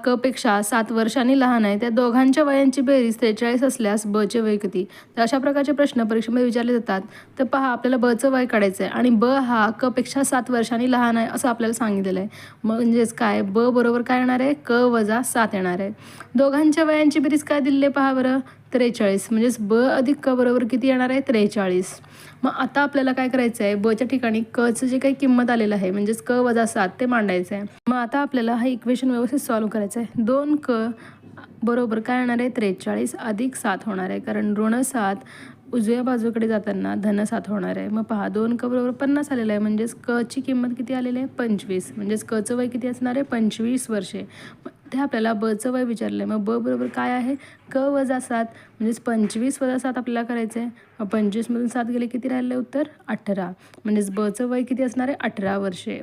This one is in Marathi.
क पेक्षा 7 वर्षांनी लहान आहे, त्या दोघांच्या वयांची बेरीज 43 असल्यास ब चे वय किती? तर अशा प्रकारचे प्रश्न परीक्षेमध्ये विचारले जातात. तर पहा, आपल्याला ब चं वय काढायचं आहे आणि ब हा क पेक्षा 7 वर्षांनी लहान आहे असं आपल्याला सांगितलेलं आहे. म्हणजेच काय, ब बरोबर काय येणार आहे? क वजा 7 येणार आहे. दोघांच्या वयांची बेरीज काय दिलेली आहे पहा बरं, 43. म्हणजेच ब अधिक क बरोबर किती येणार आहे? 43. मग आता आपल्याला काय करायचं आहे, बच्या ठिकाणी कचं जे काही किंमत आलेलं आहे म्हणजेच क वजा 7 ते मांडायचं आहे. मग आता आपल्याला हा इक्वेशन व्यवस्थित सॉल्व्ह करायचं आहे. 2क बरोबर काय येणार आहे? 43 अधिक 7 होणार आहे, कारण ऋण 7 उजव्या बाजूकडे जाताना धन 7 होणार आहे. मग पहा, 2क बरोबर 50 आलेलं आहे, म्हणजेच कची किंमत किती आलेली आहे? 25. म्हणजेच कचं वय किती असणार आहे? 25 वर्षे. ते आपल्याला बचं वय विचारलं आहे. मग ब बरोबर काय आहे? क वजा 7. म्हणजेच 25 वजा 7 आपल्याला करायचं आहे. मग 25 मधून 7 गेले किती राहिले उत्तर? 18. म्हणजेच बचं वय किती असणार आहे? 18 वर्षे.